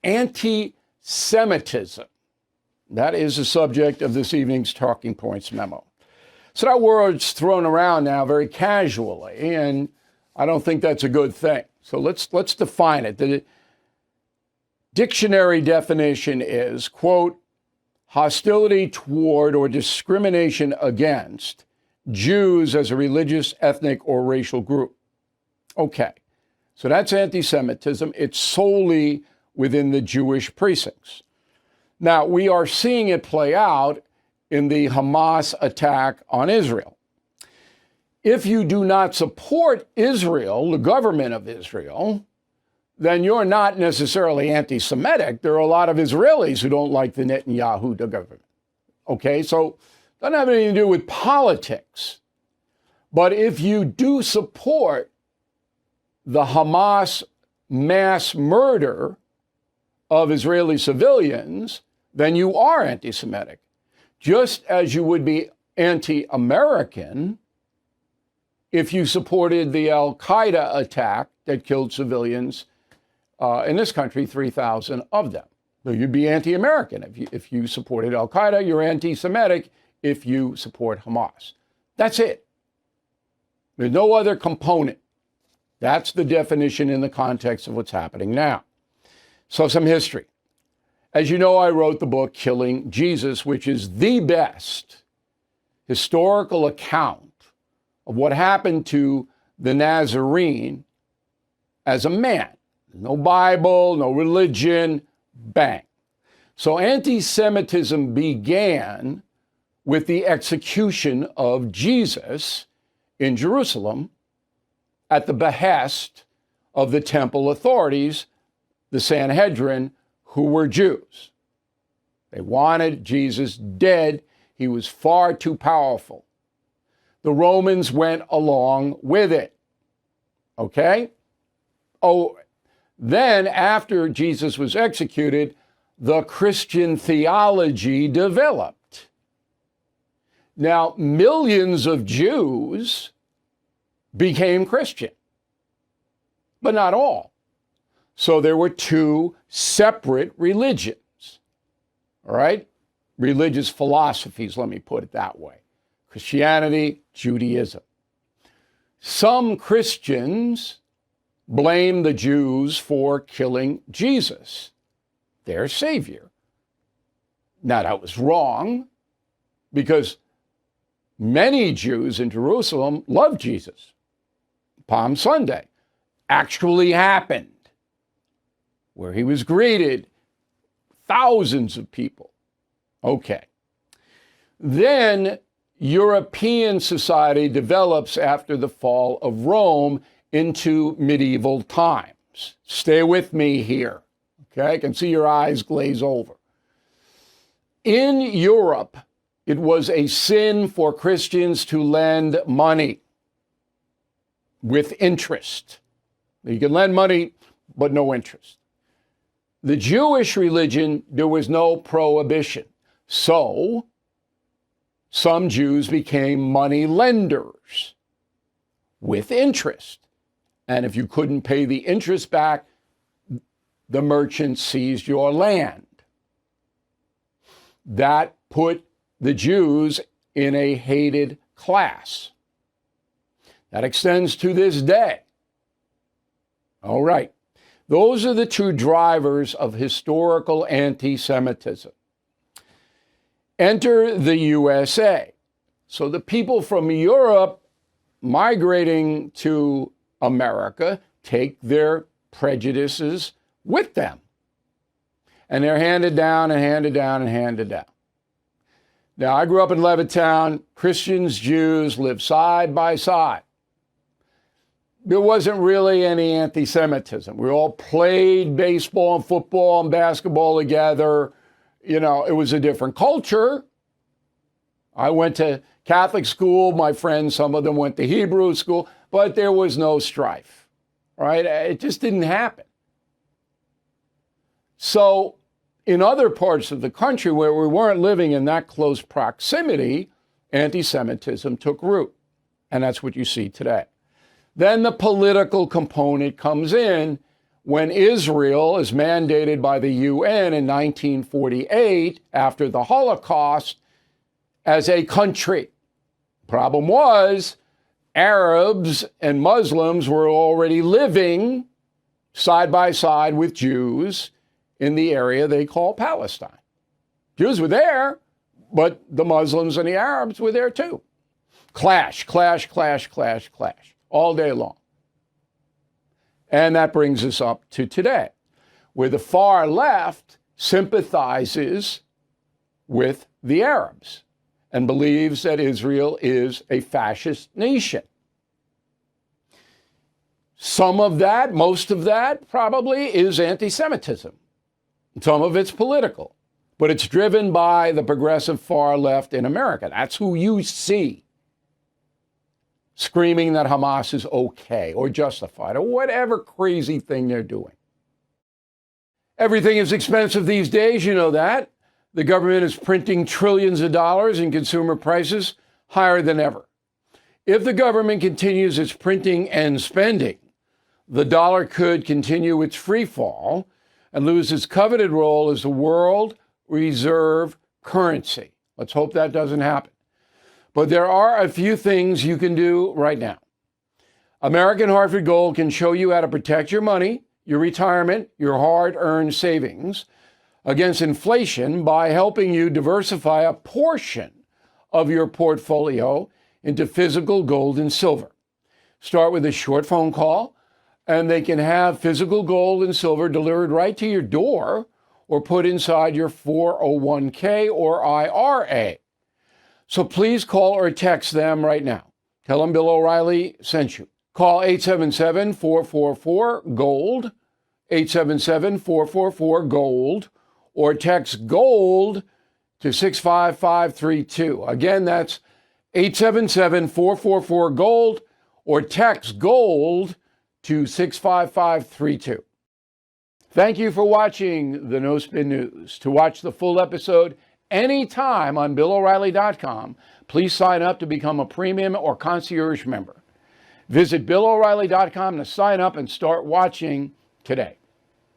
anti-Semitism. That is the subject of this evening's Talking Points memo. So that word's thrown around now very casually, and I don't think that's a good thing. So let's define it. The dictionary definition is, quote, hostility toward or discrimination against Jews as a religious, ethnic, or racial group. Okay, so that's anti-Semitism. It's solely within the Jewish precincts. Now, we are seeing it play out in the Hamas attack on Israel. If you do not support Israel, the government of Israel, then you're not necessarily anti-Semitic. There are a lot of Israelis who don't like the Netanyahu government. Okay, so it doesn't have anything to do with politics. But if you do support the Hamas mass murder of Israeli civilians, then you are anti-Semitic. Just as you would be anti-American if you supported the Al-Qaeda attack that killed civilians in this country, 3,000 of them. So you'd be anti-American if you supported Al-Qaeda. You're anti-Semitic if you support Hamas. That's it. There's no other component. That's the definition in the context of what's happening now. So some history. As you know, I wrote the book Killing Jesus, which is the best historical account of what happened to the Nazarene as a man. No Bible, no religion, bang. So anti-Semitism began with the execution of Jesus in Jerusalem at the behest of the temple authorities, the Sanhedrin, who were Jews. They wanted Jesus dead. He was far too powerful. The Romans went along with it. Okay? Oh, then after Jesus was executed, the Christian theology developed. Now, millions of Jews became Christian, but not all. So there were two separate religions, all right? Religious philosophies, let me put it that way. Christianity, Judaism. Some Christians blame the Jews for killing Jesus, their Savior. Now, that was wrong because many Jews in Jerusalem loved Jesus. Palm Sunday actually happened, where he was greeted, thousands of people. Okay. Then European society develops after the fall of Rome into medieval times. Stay with me here. Okay, I can see your eyes glaze over. In Europe, it was a sin for Christians to lend money with interest. You can lend money, but no interest. The Jewish religion, there was no prohibition. So some Jews became money lenders with interest. And if you couldn't pay the interest back, the merchant seized your land. That put the Jews in a hated class. That extends to this day. All right. Those are the two drivers of historical anti-Semitism. Enter the USA. So the people from Europe migrating to America take their prejudices with them. And they're handed down and handed down and handed down. Now, I grew up in Levittown. Christians, Jews lived side by side. There wasn't really any anti-Semitism. We all played baseball and football and basketball together. You know, it was a different culture. I went to Catholic school. My friends, some of them went to Hebrew school, but there was no strife, right? It just didn't happen. So in other parts of the country where we weren't living in that close proximity, anti-Semitism took root. And that's what you see today. Then the political component comes in when Israel is mandated by the UN in 1948 after the Holocaust as a country. Problem was, Arabs and Muslims were already living side by side with Jews in the area they call Palestine. Jews were there, but the Muslims and the Arabs were there too. Clash, clash, clash, clash, clash, all day long. And that brings us up to today, where the far left sympathizes with the Arabs and believes that Israel is a fascist nation. Some of that, most of that, probably is anti-Semitism. Some of it's political, but it's driven by the progressive far left in America. That's who you see screaming that Hamas is okay or justified or whatever crazy thing they're doing. Everything is expensive these days, you know that. The government is printing trillions of dollars and consumer prices higher than ever. If the government continues its printing and spending, the dollar could continue its free fall and lose its coveted role as the world reserve currency. Let's hope that doesn't happen. But there are a few things you can do right now. American Hartford Gold can show you how to protect your money, your retirement, your hard-earned savings against inflation by helping you diversify a portion of your portfolio into physical gold and silver. Start with a short phone call, and they can have physical gold and silver delivered right to your door or put inside your 401k or IRA. So please call or text them right now. Tell them Bill O'Reilly sent you. Call 877-444-GOLD, 877-444-GOLD, or text GOLD to 65532. Again, that's 877-444-GOLD, or text GOLD to 65532. Thank you for watching the No Spin News. To watch the full episode anytime on BillO'Reilly.com, please sign up to become a premium or concierge member. Visit BillO'Reilly.com to sign up and start watching today.